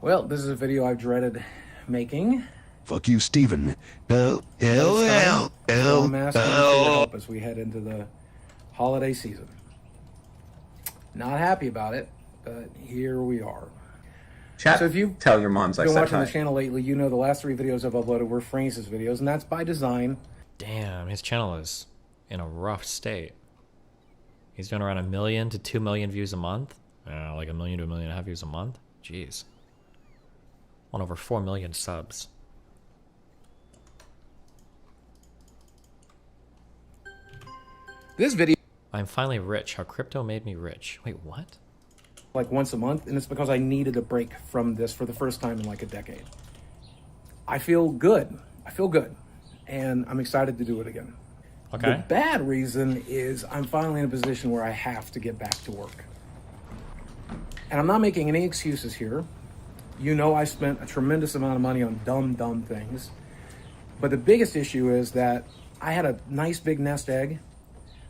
Well, this is a video I've dreaded making. Fuck you, Steven. So I'm asking for your help as we head into the holiday season. Not happy about it, but here we are. Chat, so if you've tell your moms I been said watching hi. the channel lately, you know the last 3 videos I've uploaded were Francis videos, and that's by design. Damn, his channel is in a rough state. He's doing around 1 million to 2 million views a month. Like 1 million to 1.5 million views a month. Jeez. On over 4 million subs. This video I'm finally rich. How crypto made me rich. Wait, what? like once a month, and it's because I needed a break from this for the first time in like a decade. I feel good. And I'm excited to do it again. Okay. The bad reason is I'm finally in a position where I have to get back to work. And I'm not making any excuses here. You know I spent a tremendous amount of money on dumb things. But the biggest issue is that I had a nice big nest egg.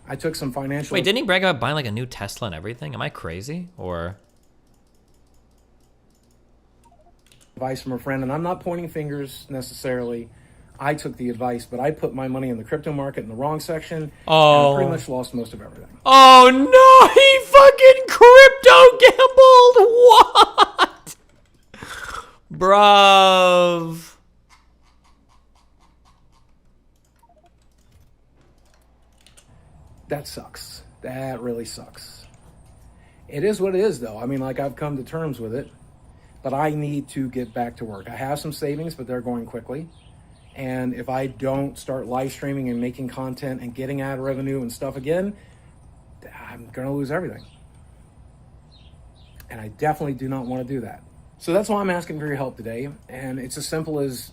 I took some financial... Wait, didn't he brag about buying like a new Tesla and everything? Am I crazy? Or... advice from a friend, and I'm not pointing fingers necessarily. I took the advice, but I put my money in the crypto market in the wrong section, and I pretty much lost most of everything. Oh no, he fucking crypto gambled! What? Bruv. That sucks. That really sucks. It is what it is, though. I mean, like, I've come to terms with it, but I need to get back to work. I have some savings, but they're going quickly. And if I don't start live streaming and making content and getting ad revenue and stuff again, I'm going to lose everything. And I definitely do not want to do that. So that's why I'm asking for your help today. And it's as simple as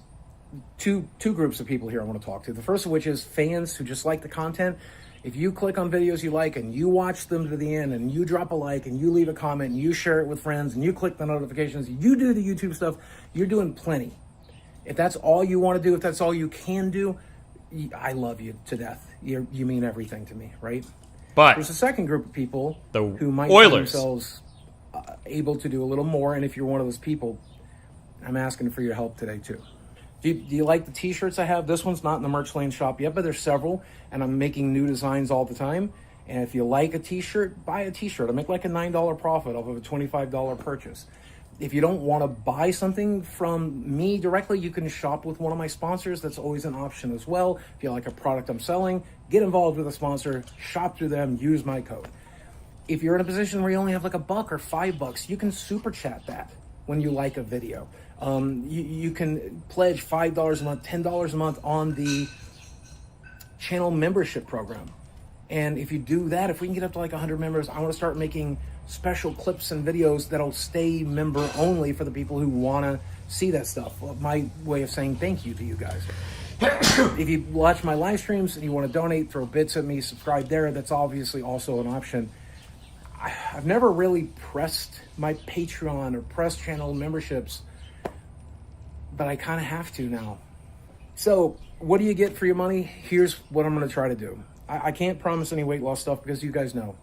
two groups of people here I want to talk to. The first of which is fans who just like the content. If you click on videos you like and you watch them to the end and you drop a like and you leave a comment and you share it with friends and you click the notifications, you do the YouTube stuff, you're doing plenty. If that's all you want to do, if that's all you can do, I love you to death. You mean everything to me, right? But there's a second group of people the who might Oilers. find themselves able to do a little more, and if you're one of those people, I'm asking for your help today too. Do you like the t-shirts I have? This one's not in the merch lane shop yet, but there's several, and I'm making new designs all the time. And if you like a t-shirt, buy a t-shirt. I make like a $9 profit off of a $25 purchase. If you don't want to buy something from me directly, you can shop with one of my sponsors. That's always an option as well. If you like a product I'm selling, get involved with a sponsor, shop through them, use my code. If you're in a position where you only have like $1 or $5, you can super chat that when you like a video. You can pledge $5 a month, $10 a month on the channel membership program. And if you do that, if we can get up to like 100 members, I want to start making special clips and videos that'll stay member only for the people who want to see that stuff. Well, my way of saying thank you to you guys. If you watch my live streams and you want to donate, throw bits at me, subscribe there. That's obviously also an option. I've never really pressed my Patreon or pressed channel memberships, but I kind of have to now. So what do you get for your money? Here's what I'm going to try to do. I can't promise any weight loss stuff because you guys know.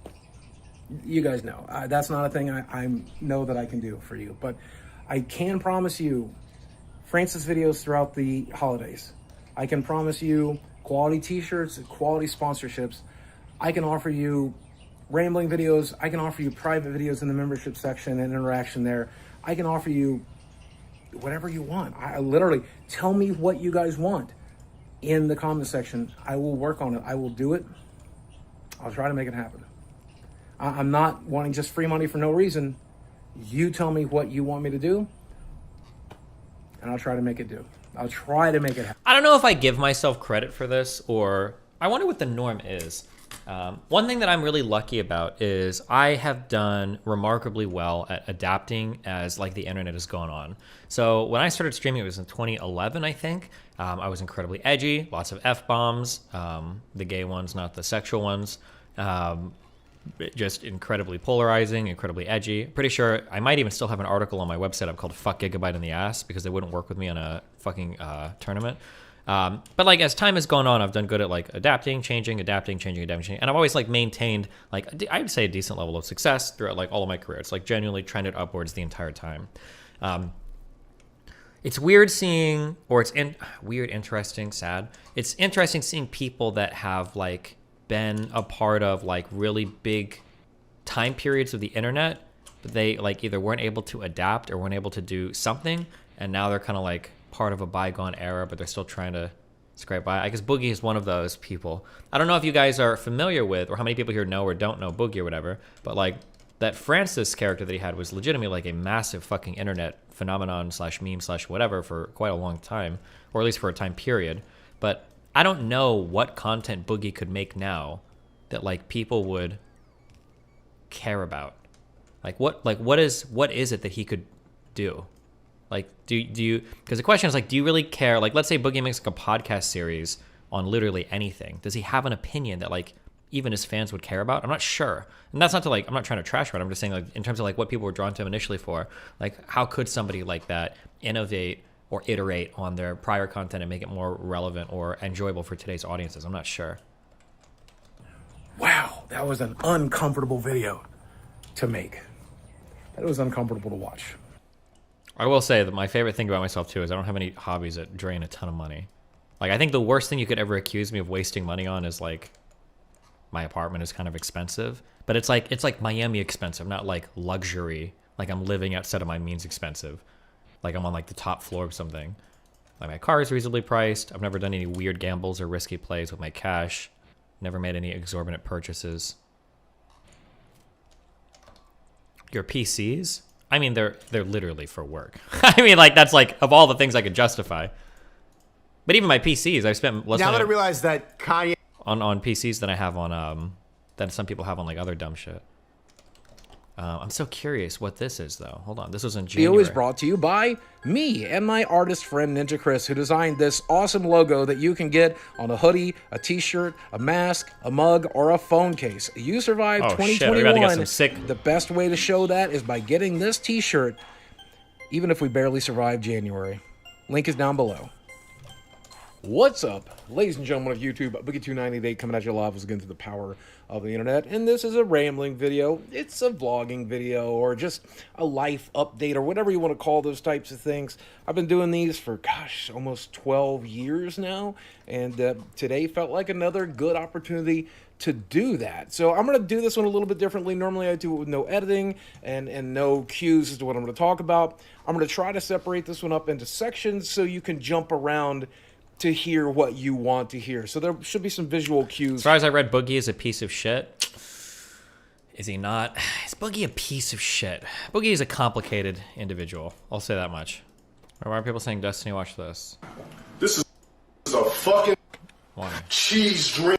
That's not a thing I know that I can do for you. But I can promise you Francis videos throughout the holidays. I can promise you quality t-shirts, quality sponsorships. I can offer you rambling videos. I can offer you private videos in the membership section and interaction there. I can offer you whatever you want. I literally, tell me what you guys want in the comment section. I will work on it. I will do it. I'll try to make it happen. I'm not wanting just free money for no reason. You tell me what you want me to do, and I'll try to make it do. I'll try to make it happen. I don't know if I give myself credit for this, or I wonder what the norm is. One thing that I'm really lucky about is I have done remarkably well at adapting as like the internet has gone on. So when I started streaming, it was in 2011, I think. I was incredibly edgy, lots of F-bombs, the gay ones, not the sexual ones. Just incredibly polarizing, incredibly edgy. Pretty sure I might even still have an article on my website up called "Fuck Gigabyte in the Ass" because they wouldn't work with me on a fucking tournament. But like as time has gone on, I've done good at like adapting, changing, and I've always like maintained like I would say a decent level of success throughout like all of my career. It's like genuinely trended upwards the entire time. it's weird seeing, or weird, interesting, sad. It's interesting seeing people that have like been a part of like really big time periods of the internet, but they like either weren't able to adapt or weren't able to do something, and now they're kind of like part of a bygone era, but they're still trying to scrape by. I guess Boogie is one of those people. I don't know if you guys are familiar with, or how many people here know or don't know Boogie or whatever, but like that Francis character that he had was legitimately like a massive fucking internet phenomenon / meme / whatever for quite a long time, or at least for a time period. But I don't know what content Boogie could make now that like people would care about. What is it that he could do? Like, do you, because the question is like, do you really care? Like, let's say Boogie makes like a podcast series on literally anything. Does he have an opinion that like even his fans would care about? I'm not sure. And that's not to like, I'm not trying to trash about it. I'm just saying like in terms of like what people were drawn to him initially for, like how could somebody like that innovate or iterate on their prior content and make it more relevant or enjoyable for today's audiences? I'm not sure. Wow, that was an uncomfortable video to make. That was uncomfortable to watch. I will say that my favorite thing about myself too is I don't have any hobbies that drain a ton of money. Like I think the worst thing you could ever accuse me of wasting money on is like my apartment is kind of expensive, but it's like Miami expensive, not like luxury. Like I'm living outside of my means expensive. Like I'm on like the top floor of something. Like my car is reasonably priced. I've never done any weird gambles or risky plays with my cash. Never made any exorbitant purchases. Your PCs? I mean, they're literally for work. I mean, like that's like of all the things I could justify. But even my PCs, I've spent less now that I realize that Kanye on PCs than I have on than some people have on like other dumb shit. I'm so curious what this is though. Hold on, this was in January. Video is brought to you by me and my artist friend Ninja Chris, who designed this awesome logo that you can get on a hoodie, a t-shirt, a mask, a mug, or a phone case. You survived 2021. Shit, we gotta get some sick... The best way to show that is by getting this t-shirt, even if we barely survived January. Link is down below. What's up, ladies and gentlemen of YouTube? Boogie2988 coming at you live once again to the power of the internet, and this is a rambling video. It's a vlogging video, or just a life update, or whatever you want to call those types of things. I've been doing these for, gosh, almost 12 years now, and today felt like another good opportunity to do that. So I'm going to do this one a little bit differently. Normally I do it with no editing and no cues as to what I'm going to talk about. I'm going to try to separate this one up into sections so you can jump around to hear what you want to hear. So there should be some visual cues. As far as I read, Boogie is a piece of shit. Is he not? Is Boogie a piece of shit? Boogie is a complicated individual. I'll say that much. Why are people saying, Destiny, watch this? This is a fucking Why? cheese drink.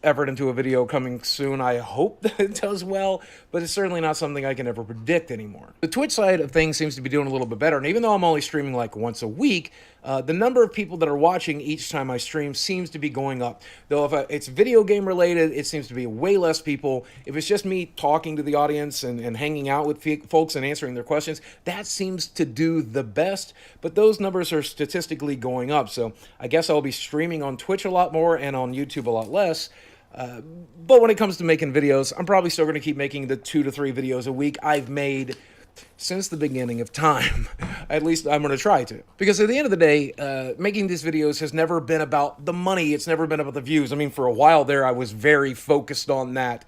Effort into a video coming soon. I hope that it does well, but it's certainly not something I can ever predict anymore. The Twitch side of things seems to be doing a little bit better, and even though I'm only streaming like once a week, the number of people that are watching each time I stream seems to be going up. Though if it's video game related, it seems to be way less people. If it's just me talking to the audience and hanging out with folks and answering their questions, that seems to do the best, but those numbers are statistically going up. So I guess I'll be streaming on Twitch a lot more and on YouTube a lot less. But when it comes to making videos, I'm probably still going to keep making the 2 to 3 videos a week I've made since the beginning of time. At least I'm going to try to. Because at the end of the day, making these videos has never been about the money. It's never been about the views. I mean, for a while there, I was very focused on that,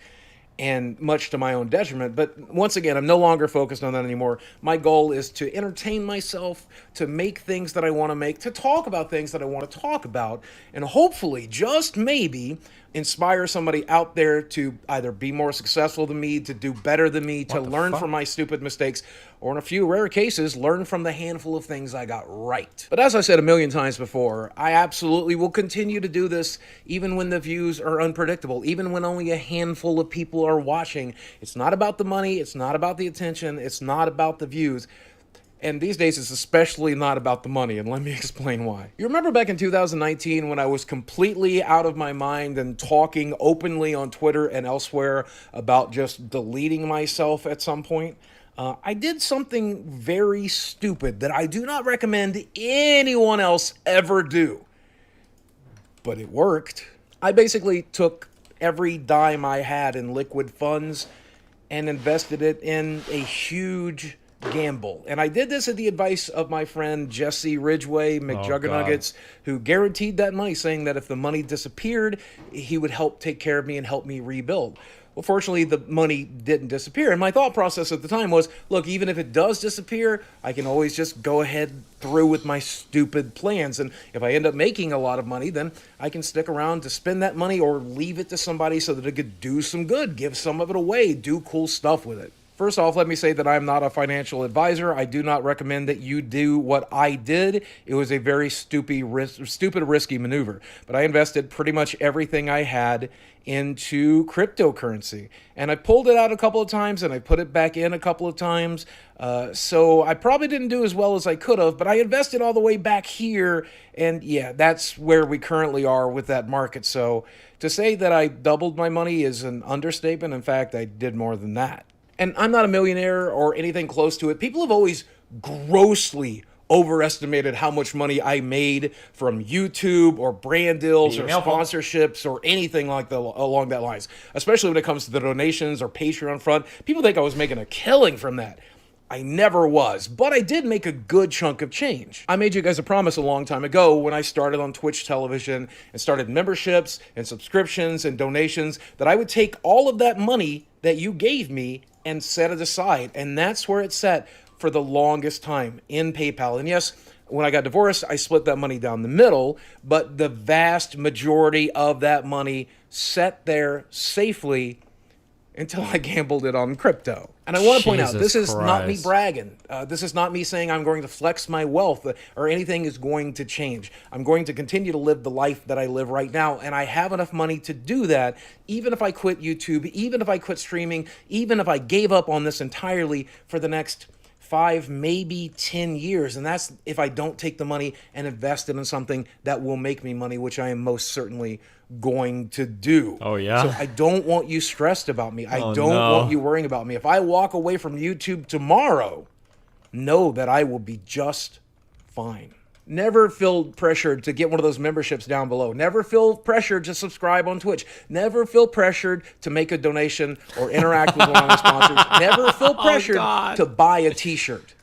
and much to my own detriment. But once again, I'm no longer focused on that anymore. My goal is to entertain myself, to make things that I want to make, to talk about things that I want to talk about, and hopefully, just maybe, inspire somebody out there to either be more successful than me, to do better than me, to learn from my stupid mistakes, or in a few rare cases, learn from the handful of things I got right. But as I said a million times before, I absolutely will continue to do this even when the views are unpredictable, even when only a handful of people are watching. It's not about the money, it's not about the attention, it's not about the views. And these days, it's especially not about the money, and let me explain why. You remember back in 2019 when I was completely out of my mind and talking openly on Twitter and elsewhere about just deleting myself at some point? I did something very stupid that I do not recommend anyone else ever do. But it worked. I basically took every dime I had in liquid funds and invested it in a huge gamble. And I did this at the advice of my friend Jesse Ridgway, McJuggernuggets, who guaranteed that money, saying that if the money disappeared, he would help take care of me and help me rebuild. Well, fortunately, the money didn't disappear. And my thought process at the time was, look, even if it does disappear, I can always just go ahead through with my stupid plans. And if I end up making a lot of money, then I can stick around to spend that money or leave it to somebody so that it could do some good, give some of it away, do cool stuff with it. First off, let me say that I'm not a financial advisor. I do not recommend that you do what I did. It was a very stupid, risky maneuver. But I invested pretty much everything I had into cryptocurrency. And I pulled it out a couple of times and I put it back in a couple of times. So I probably didn't do as well as I could have, but I invested all the way back here. And yeah, that's where we currently are with that market. So to say that I doubled my money is an understatement. In fact, I did more than that. And I'm not a millionaire or anything close to it. People have always grossly overestimated how much money I made from YouTube or brand deals or sponsorships or anything like along that lines, especially when it comes to the donations or Patreon front. People think I was making a killing from that. I never was, but I did make a good chunk of change. I made you guys a promise a long time ago when I started on Twitch television and started memberships and subscriptions and donations that I would take all of that money that you gave me and set it aside. And that's where it's set for the longest time, in PayPal. And yes, when I got divorced, I split that money down the middle, but the vast majority of that money sat there safely until I gambled it on crypto. And I want to point out, this is not me bragging. This is not me saying I'm going to flex my wealth or anything is going to change. I'm going to continue to live the life that I live right now, and I have enough money to do that, even if I quit YouTube, even if I quit streaming, even if I gave up on this entirely for the next 5, maybe 10 years. And that's if I don't take the money and invest it in something that will make me money, which I am most certainly going to do. Oh, yeah? So I don't want you stressed about me. I don't want you worrying about me. If I walk away from YouTube tomorrow, know that I will be just fine. Never feel pressured to get one of those memberships down below. Never feel pressured to subscribe on Twitch. Never feel pressured to make a donation or interact with one of the sponsors. Never feel pressured to buy a t-shirt.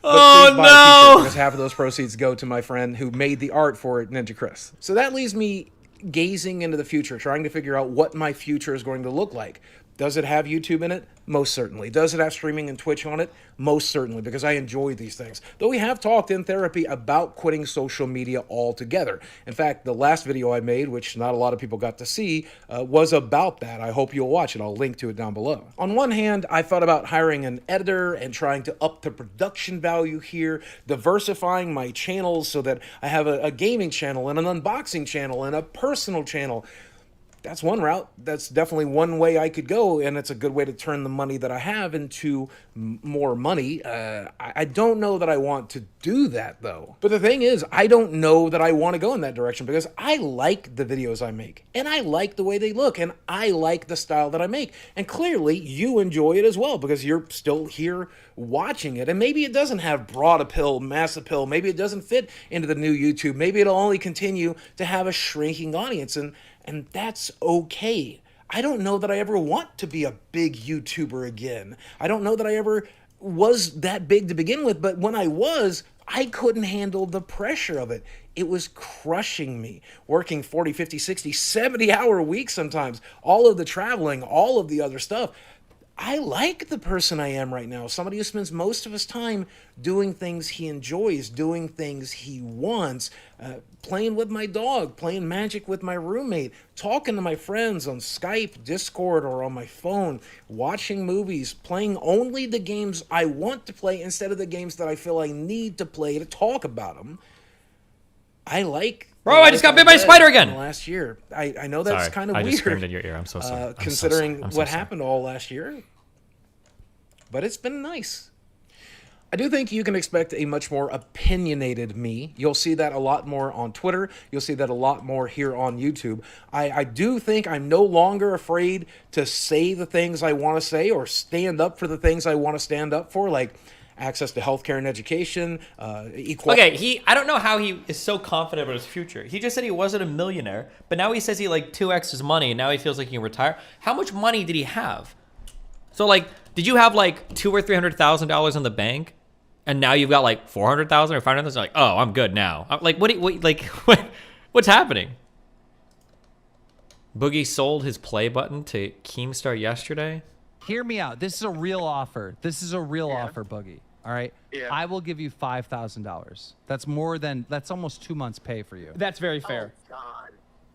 But please buy a t-shirt because half of those proceeds go to my friend who made the art for it, Ninja Chris. So that leaves me gazing into the future, trying to figure out what my future is going to look like. Does it have YouTube in it? Most certainly. Does it have streaming and Twitch on it? Most certainly, because I enjoy these things. Though we have talked in therapy about quitting social media altogether. In fact, the last video I made, which not a lot of people got to see, was about that. I hope you'll watch it. I'll link to it down below. On one hand, I thought about hiring an editor and trying to up the production value here, diversifying my channels so that I have a gaming channel and an unboxing channel and a personal channel. That's one route. That's definitely one way I could go, and it's a good way to turn the money that I have into more money. I don't know that I want to do that, though. But the thing is, I don't know that I want to go in that direction because I like the videos I make, and I like the way they look, and I like the style that I make. And clearly, you enjoy it as well because you're still here watching it. And maybe it doesn't have broad appeal, mass appeal. Maybe it doesn't fit into the new YouTube. Maybe it'll only continue to have a shrinking audience, and that's okay. I don't know that I ever want to be a big YouTuber again. I don't know that I ever was that big to begin with, but when I was, I couldn't handle the pressure of it. It was crushing me, working 40, 50, 60, 70-hour weeks sometimes, all of the traveling, all of the other stuff. I like the person I am right now, somebody who spends most of his time doing things he enjoys, doing things he wants, playing with my dog, playing Magic with my roommate, talking to my friends on Skype, Discord, or on my phone, watching movies, playing only the games I want to play instead of the games that I feel I need to play to talk about them. I like... Bro, I just got bit by a spider again! Last year. I know that's kind of weird. I just screamed in your ear. I'm so sorry. Considering what happened all last year. But it's been nice. I do think you can expect a much more opinionated me. You'll see that a lot more on Twitter. You'll see that a lot more here on YouTube. I do think I'm no longer afraid to say the things I want to say or stand up for the things I want to stand up for, like access to healthcare and education, equality. Okay, I don't know how he is so confident about his future. He just said he wasn't a millionaire, but now he says he like 2x his money, and now he feels like he can retire. How much money did he have? So like, Did you have like $200,000 or $300,000 in the bank, and now you've got like 400,000 or 500,000? Like, oh, I'm good now. I'm like, what's happening? Boogie sold his play button to Keemstar yesterday. Hear me out. This is a real offer. This is a real offer, Boogie. All right. Yeah. I will give you $5,000. That's almost 2 months' pay for you. That's very fair.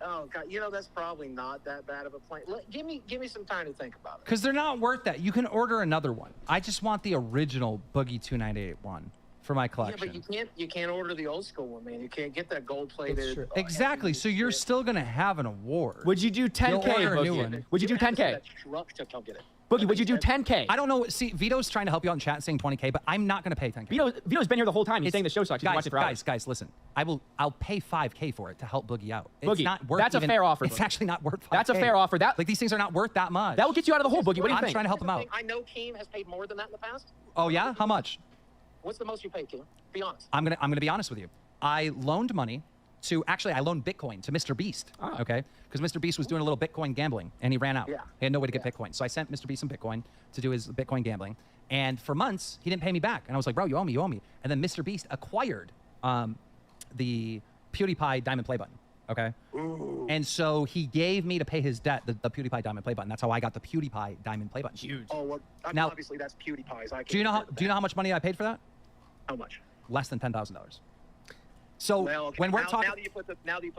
Oh God. You know, that's probably not that bad of a plan. Give me some time to think about it. Because they're not worth that. You can order another one. I just want the original Boogie2988 one for my collection. Yeah, but you can't order the old school one, man. You can't get that gold plated. Exactly. So you're still gonna have an award. Would you do 10K, order a new Boogie? one. Would you do 10K? Truck to come get it. Boogie, would you do 10K? I don't know. See, Vito's trying to help you out in chat saying 20K, but I'm not gonna pay 10K. Vito's been here the whole time. He's saying the show sucks. He's watched it for hours. Guys, listen. I'll pay 5K for it to help Boogie out. It's Boogie, not worth. that's a fair offer, It's Boogie. actually not worth 5K. That's a fair offer. Like these things are not worth that much. That will get you out of the hole, Boogie. What do you I'm think? trying to help him out. I know Keem has paid more than that in the past. Oh yeah? How much? What's the most you paid, Keem? Be honest. I'm gonna be honest with you. I loaned money to I loaned Bitcoin to Mr. Beast. Oh. Okay, because Mr. Beast was doing a little Bitcoin gambling and he ran out. Yeah. He had no way to get Bitcoin, so I sent Mr. Beast some Bitcoin to do his Bitcoin gambling. And for months he didn't pay me back, and I was like, bro, you owe me, you owe me. And then Mr. Beast acquired the PewDiePie Diamond Play button. Okay. Ooh. And so he gave me to pay his debt the PewDiePie Diamond Play button. That's how I got the PewDiePie Diamond Play button. Huge. Oh, well, Now- obviously that's PewDiePie's. Do you know how much money I paid for that? How much? Less than $10,000. So Well, okay. when we're now, talking, now that you put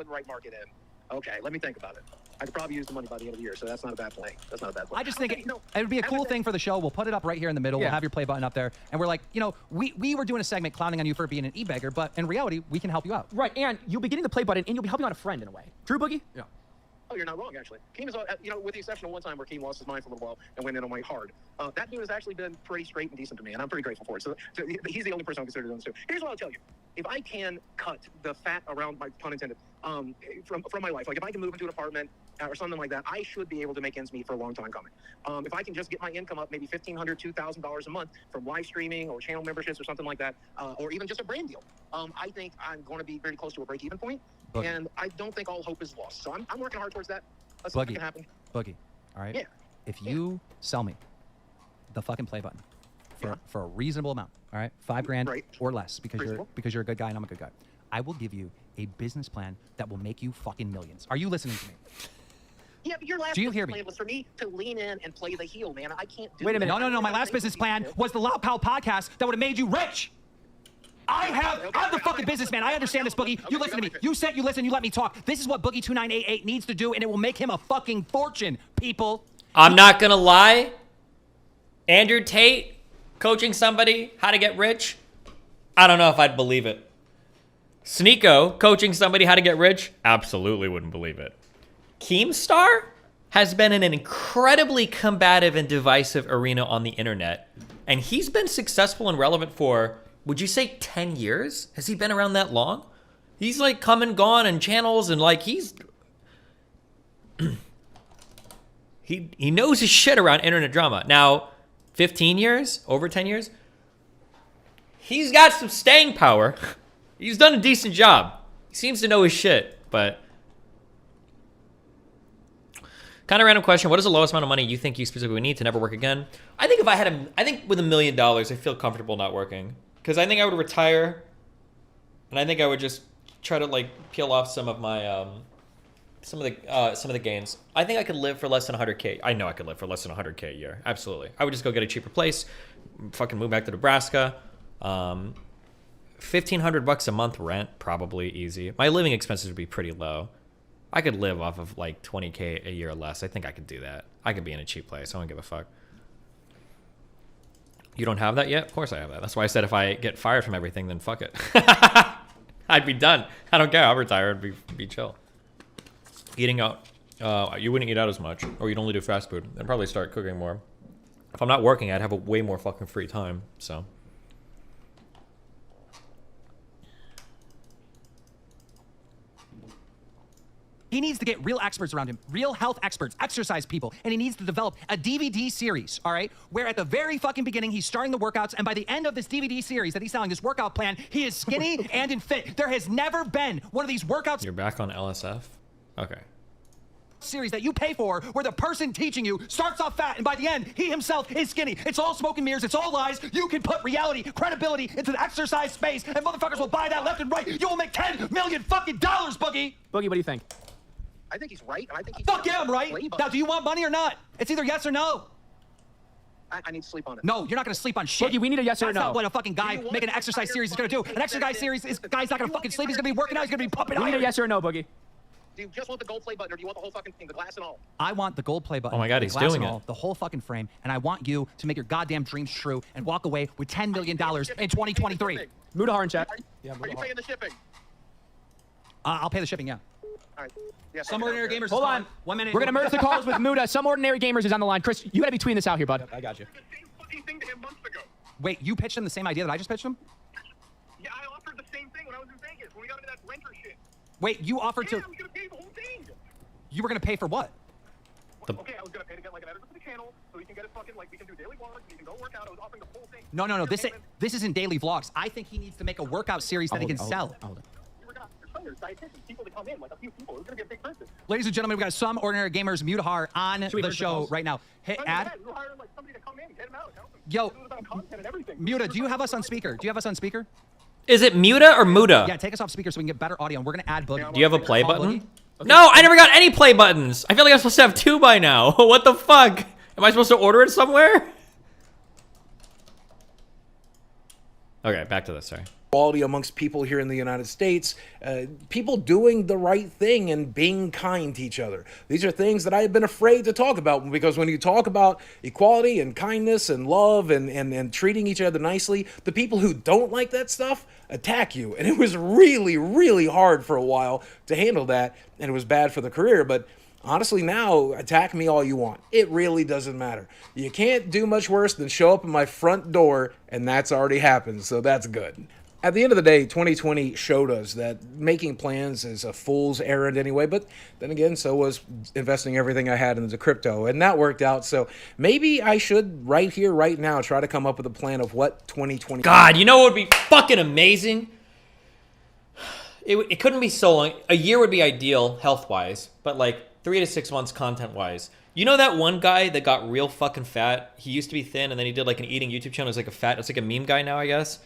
the right market in, okay, let me think about it. I could probably use the money by the end of the year, so that's not a bad plan. That's not a bad plan. I just think Okay, it would be a cool thing for the show. We'll put it up right here in the middle. Yeah. We'll have your play button up there. And we're like, we were doing a segment clowning on you for being an e-beggar, but in reality, we can help you out. Right, and you'll be getting the play button, and you'll be helping out a friend in a way. True, Boogie? Yeah. Oh, you're not wrong, actually. Keem is, with the exception of one time where Keem lost his mind for a little while and went in on my hard. That dude has actually been pretty straight and decent to me, and I'm pretty grateful for it. So he's the only person I consider doing this too. Here's what I'll tell you. If I can cut the fat around my pun intended from my life, like if I can move into an apartment or something like that, I should be able to make ends meet for a long time coming. If I can just get my income up maybe $1,500, $2,000 a month from live streaming or channel memberships or something like that, or even just a brand deal, I think I'm going to be very close to a break-even point, and I don't think all hope is lost. So I'm working hard towards that. Let's see if it can happen. Boogie, all right? Yeah. If you sell me the fucking play button for a reasonable amount, all right? $5,000 Right. or less because Reasonable. you're a good guy and I'm a good guy. I will give you a business plan that will make you fucking millions. Are you listening to me? Yeah, but your last Do you hear business me? plan was for me to lean in and play the heel, man. I can't do Wait a that. minute. No. My last business plan was the Loud Pal podcast that would have made you rich. I'm the fucking businessman. I understand this, Boogie. You listen to me. You said you listen, you let me talk. This is what Boogie2988 needs to do, and it will make him a fucking fortune, people. I'm not gonna lie. Andrew Tate coaching somebody how to get rich. I don't know if I'd believe it. Sneeko coaching somebody how to get rich. Absolutely wouldn't believe it. Keemstar has been in an incredibly combative and divisive arena on the internet, and he's been successful and relevant for, would you say 10 years? Has he been around that long? He's like come and gone in channels, and like he's he knows his shit around internet drama. Now, 15 years, over 10 years, he's got some staying power. He's done a decent job. He seems to know his shit, but kind of random question. What is the lowest amount of money you think you specifically need to never work again? I think if I had I think with $1 million, I feel comfortable not working. Because I think I would retire, and I think I would just try to like peel off some of my some of the gains. I think I could live for less than 100K. I know I could live for less than 100K a year. Absolutely. I would just go get a cheaper place, fucking move back to Nebraska. $1,500 a month rent, probably easy. My living expenses would be pretty low. I could live off of like 20K a year or less. I think I could do that. I could be in a cheap place. I don't give a fuck. You don't have that yet? Of course I have that. That's why I said if I get fired from everything, then fuck it. I'd be done. I don't care. I'll retire and be chill. Eating out. You wouldn't eat out as much, or you'd only do fast food. I'd probably start cooking more. If I'm not working, I'd have a way more fucking free time. So. He needs to get real experts around him, real health experts, exercise people, and he needs to develop a DVD series, all right? Where at the very fucking beginning, he's starting the workouts, and by the end of this DVD series that he's selling, this workout plan, he is skinny and in fit. There has never been one of these workouts You're back on LSF? Okay. series that you pay for where the person teaching you starts off fat and by the end, he himself is skinny. It's all smoke and mirrors. It's all lies. You can put reality, credibility into the exercise space and motherfuckers will buy that left and right. You will make $10 million fucking dollars, Boogie. Boogie, what do you think? I think he's right, and I think he's... Fuck yeah, I'm right. Now, do you want money or not? It's either yes or no. I need to sleep on it. No, you're not gonna sleep on shit. Boogie, we need a yes or That's no. not what a fucking guy making an exercise series is gonna do. An exercise series is guy's not gonna fucking sleep. He's gonna be working out. He's gonna be pumping We need a iron. yes or no, Boogie. Do you just want the gold play button, or do you want the whole fucking thing, the glass and all? I want the gold play button. Oh my God, the he's glass doing and all, it. the whole fucking frame, and I want you to make your goddamn dreams true and walk away with $10 million in 2023. Mudahar in chat. Are you paying the shipping? I'll pay the shipping, yeah. All right. Yeah, Some ordinary gamers. Hold is on. fine. 1 minute. We're gonna merge the calls with Muda. Some ordinary gamers is on the line. Chris, you gotta be tweeting this out here, bud. I got you. The same fucking thing to him months ago. Wait, you pitched him the same idea that I just pitched him? Yeah, I offered the same thing when I was in Vegas, when we got into that renter shit. Wait, you offered Yeah, to. I was gonna pay the whole thing. You were gonna pay for what? Okay, I was gonna pay to get like an editor for the channel, so we can get it fucking like we can do daily vlogs, we can go work out. I was offering the whole thing. No. This isn't daily vlogs. I think he needs to make a workout series that he can sell. We were gonna trainers, dietitians, people to come in, like a few people. It was gonna be a big person. Ladies and gentlemen, we've got some ordinary gamers Mudahar on we the merge the show calls? right now. Hit ad. We were hiring like somebody to come in, get him out, help him. Yo. It was about content and everything. Muda, do you have us on speaker? Do you have us on speaker? Is it Muda or Muda? Yeah, take us off speaker so we can get better audio. And we're gonna add Boogie. Do you have a play Call button? Boogie? No, I never got any play buttons. I feel like I'm supposed to have 2 by now. What the fuck? Am I supposed to order it somewhere? Okay, back to this, sorry. Quality amongst people here in the United States, people doing the right thing and being kind to each other. These are things that I have been afraid to talk about, because when you talk about equality and kindness and love and treating each other nicely, the people who don't like that stuff attack you. And it was really, really hard for a while to handle that, and it was bad for the career. But honestly, now, attack me all you want. It really doesn't matter. You can't do much worse than show up at my front door, and that's already happened, so that's good. At the end of the day, 2020 showed us that making plans is a fool's errand anyway, but then again, so was investing everything I had into crypto, and that worked out. So maybe I should, right here, right now, try to come up with a plan of what 2020... God, you know what would be fucking amazing? It couldn't be so long. A year would be ideal health-wise, but like 3 to 6 months content-wise. You know that one guy that got real fucking fat? He used to be thin, and then he did like an eating YouTube channel. It's like a meme guy now, I guess.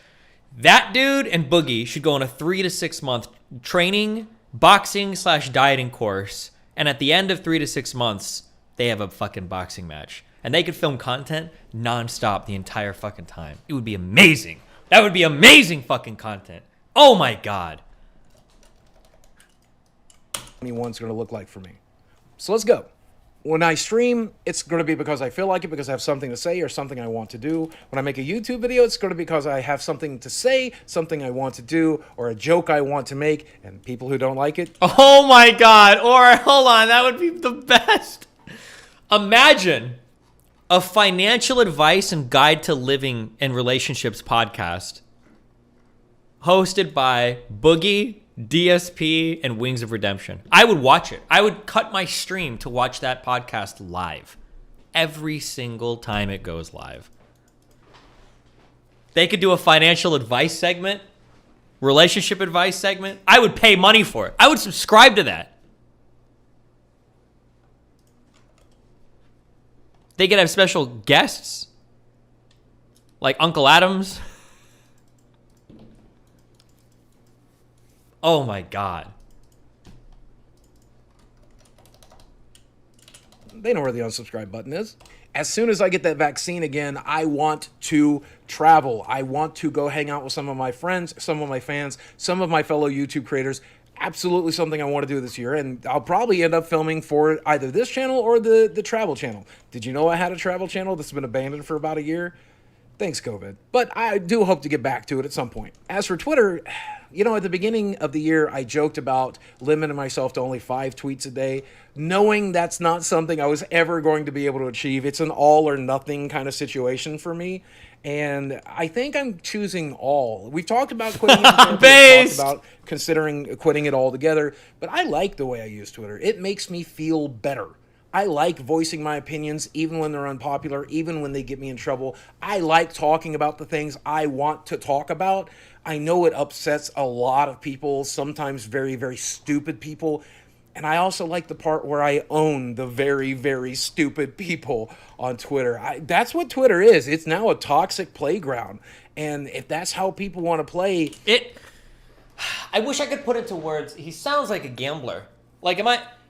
That dude and Boogie should go on a 3 to 6 month training, boxing / dieting course. And at the end of 3 to 6 months, they have a fucking boxing match. And they could film content nonstop the entire fucking time. It would be amazing. That would be amazing fucking content. Oh my God. 2021's going to look like for me. So let's go. When I stream, it's going to be because I feel like it, because I have something to say or something I want to do. When I make a YouTube video, it's going to be because I have something to say, something I want to do, or a joke I want to make, and people who don't like it. Oh my God. Or hold on, that would be the best. Imagine a financial advice and guide to living and relationships podcast hosted by Boogie, DSP, and Wings of Redemption. I would watch it. I would cut my stream to watch that podcast live every single time it goes live. They could do a financial advice segment, relationship advice segment. I would pay money for it. I would subscribe to that. They could have special guests like Uncle Adams. Oh my God. They know where the unsubscribe button is. As soon as I get that vaccine again, I want to travel. I want to go hang out with some of my friends, some of my fans, some of my fellow YouTube creators. Absolutely something I want to do this year, and I'll probably end up filming for either this channel or the travel channel. Did you know I had a travel channel that's been abandoned for about a year? Thanks, COVID. But I do hope to get back to it at some point. As for Twitter, you know, at the beginning of the year, I joked about limiting myself to only 5 tweets a day, knowing that's not something I was ever going to be able to achieve. It's an all or nothing kind of situation for me. And I think I'm choosing all. We've talked about quitting it. We've talked about considering quitting it altogether. But I like the way I use Twitter. It makes me feel better. I like voicing my opinions, even when they're unpopular, even when they get me in trouble. I like talking about the things I want to talk about. I know it upsets a lot of people, sometimes very, very stupid people. And I also like the part where I own the very, very stupid people on Twitter. That's what Twitter is. It's now a toxic playground. And if that's how people want to play... I wish I could put it to words. He sounds like a gambler. Like,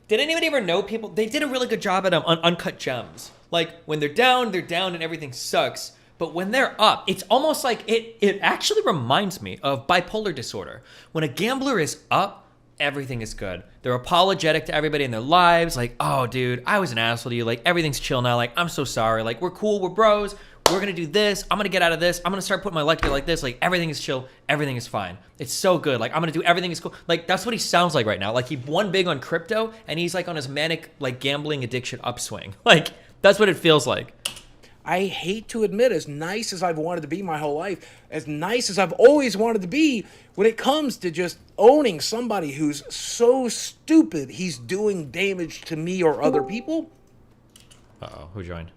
did anybody ever know people? They did a really good job at Uncut Gems. Like, when they're down and everything sucks. But when they're up, it's almost like it actually reminds me of bipolar disorder. When a gambler is up, everything is good. They're apologetic to everybody in their lives. Like, oh, dude, I was an asshole to you. Like, everything's chill now. Like, I'm so sorry. Like, we're cool. We're bros. We're going to do this. I'm going to get out of this. I'm going to start putting my life together like this. Like, everything is chill. Everything is fine. It's so good. Like, I'm going to do everything is cool. Like, that's what he sounds like right now. Like, he won big on crypto, and he's, like, on his manic, like, gambling addiction upswing. Like, that's what it feels like. I hate to admit, as nice as I've wanted to be my whole life, as nice as I've always wanted to be, when it comes to just owning somebody who's so stupid he's doing damage to me or other people. Uh-oh, who joined?